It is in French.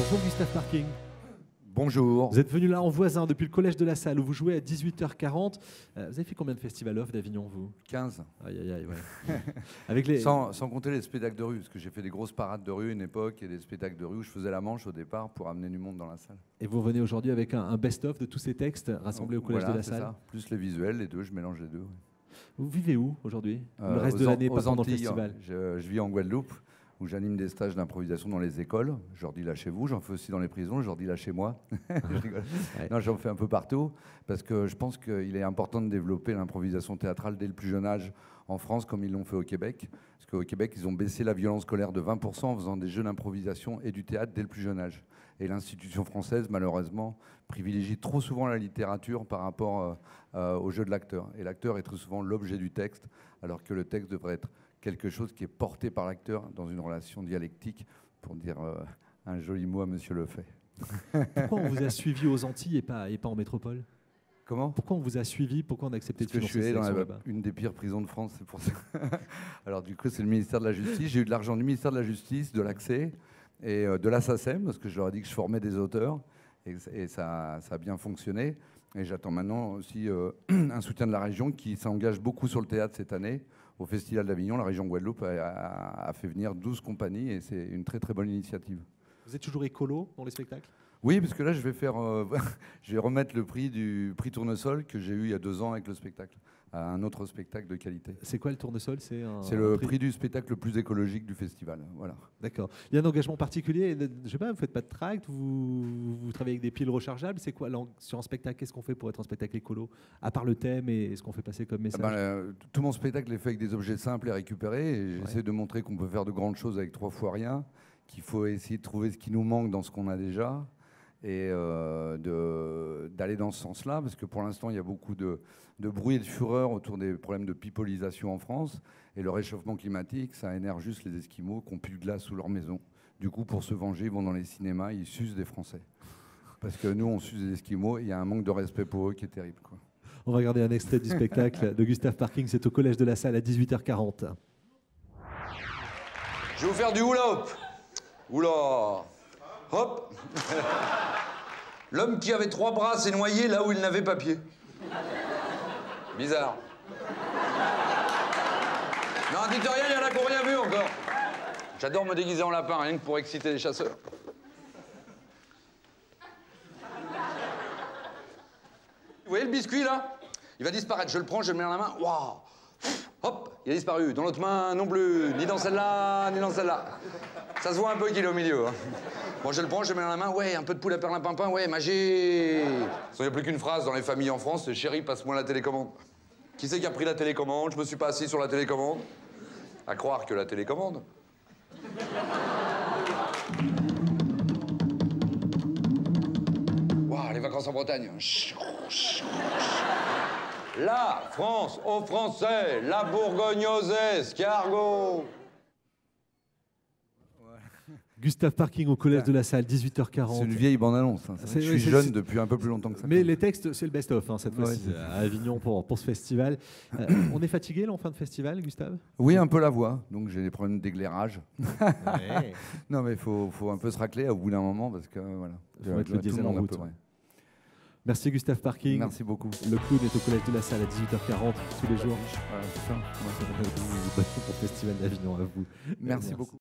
Bonjour Gustave Parking. Bonjour. Vous êtes venu là en voisin depuis le collège de la Salle où vous jouez à 18h40. Vous avez fait combien de festivals off d'Avignon, vous? 15. Aïe, aïe, aïe, ouais. Avec les... sans compter les spectacles de rue, parce que j'ai fait des grosses parades de rue à une époque et des spectacles de rue où je faisais la manche au départ pour amener du monde dans la salle. Et vous revenez aujourd'hui avec un best-of de tous ces textes rassemblés au collège Voilà, de la c'est Salle. ça. Plus les visuels, les deux, je mélange les deux. Ouais. Vous vivez où aujourd'hui? Le reste de l'année, pas pendant le festival. Je vis en Guadeloupe, où j'anime des stages d'improvisation dans les écoles. Je leur dis là chez vous, j'en fais aussi dans les prisons, je leur dis là chez moi. Je rigole. Ouais. Non, j'en fais un peu partout, parce que je pense qu'il est important de développer l'improvisation théâtrale dès le plus jeune âge en France, comme ils l'ont fait au Québec. Parce qu'au Québec, ils ont baissé la violence scolaire de 20% en faisant des jeux d'improvisation et du théâtre dès le plus jeune âge. Et l'institution française, malheureusement, privilégie trop souvent la littérature par rapport au jeu de l'acteur. Et l'acteur est très souvent l'objet du texte, alors que le texte devrait être quelque chose qui est porté par l'acteur dans une relation dialectique, pour dire un joli mot à Monsieur Lefay. Pourquoi on vous a suivi aux Antilles et pas en métropole? Comment? Pourquoi on vous a suivi? Pourquoi on a accepté de financer? Parce que je suis allé dans une des pires prisons de France, c'est pour ça. Alors du coup, c'est le ministère de la Justice. J'ai eu de l'argent du ministère de la Justice, de l'Accès et de la SACEM, parce que je leur ai dit que je formais des auteurs, et ça a bien fonctionné. Et j'attends maintenant aussi un soutien de la région qui s'engage beaucoup sur le théâtre cette année. Au Festival d'Avignon, la région Guadeloupe a fait venir 12 compagnies et c'est une très très bonne initiative. Vous êtes toujours écolo dans les spectacles? Oui, parce que là je vais remettre le prix du prix Tournesol que j'ai eu il y a 2 ans avec le spectacle, à un autre spectacle de qualité. C'est quoi le Tournesol? C'est le prix du spectacle le plus écologique du festival. Voilà. D'accord. Il y a un engagement particulier. Je sais pas, vous faites pas de tract, vous travaillez avec des piles rechargeables. C'est quoi sur un spectacle? Qu'est-ce qu'on fait pour être un spectacle écolo, à part le thème et ce qu'on fait passer comme message? Tout mon spectacle est fait avec des objets simples et récupérés. Et j'essaie de montrer qu'on peut faire de grandes choses avec 3 fois rien, qu'il faut essayer de trouver ce qui nous manque dans ce qu'on a déjà. Et d'aller dans ce sens-là, parce que pour l'instant, il y a beaucoup de bruit et de fureur autour des problèmes de pipolisation en France. Et le réchauffement climatique, ça énerve juste les Esquimaux qui n'ont plus de glace sous leur maison. Du coup, pour se venger, ils vont dans les cinémas, ils sucent des Français. Parce que nous, on suce des Esquimaux, et il y a un manque de respect pour eux qui est terrible, quoi. On va regarder un extrait du spectacle de Gustave Parking, c'est au collège de la Salle à 18h40. Je vais vous faire du hula-hop. Oula. Hop. L'homme qui avait 3 bras s'est noyé là où il n'avait pas pied. Bizarre. Non, dites rien, il y en a qui n'ont rien vu encore. J'adore me déguiser en lapin, rien que pour exciter les chasseurs. Vous voyez le biscuit, là? Il va disparaître. Je le prends, je le mets dans la main. Waouh! Hop, il a disparu. Dans l'autre main, non plus. Ni dans celle-là, ni dans celle-là. Ça se voit un peu qu'il est au milieu. Hein. Bon, je le prends, je le mets dans la main. Ouais, un peu de poule à perlimpinpin. Ouais, magie. Il n'y a plus qu'une phrase dans les familles en France, c'est « Chérie, passe-moi la télécommande ». Qui c'est qui a pris la télécommande? Je me suis pas assis sur la télécommande. À croire que la télécommande. Waouh, les vacances en Bretagne. La France aux Français, la Bourgogne aux escargots. Gustave Parking au collège de la Salle, 18h40. C'est une vieille bande-annonce. Hein. Je suis jeune depuis un peu plus longtemps que ça. Mais les textes, c'est le best-of cette fois-ci à Avignon pour ce festival. On est fatigué là en fin de festival, Gustave? Oui, un peu la voix. Donc j'ai des problèmes d'éclairage. Ouais. Non, mais il faut un peu se racler au bout d'un moment parce que voilà. Il faut mettre le diesel en route. Merci Gustave Parking. Merci beaucoup. Le clown est au collège de la Salle à 18h40 tous les jours. Voilà, c'est ça. Bon festival d'Avignon à vous. Merci beaucoup.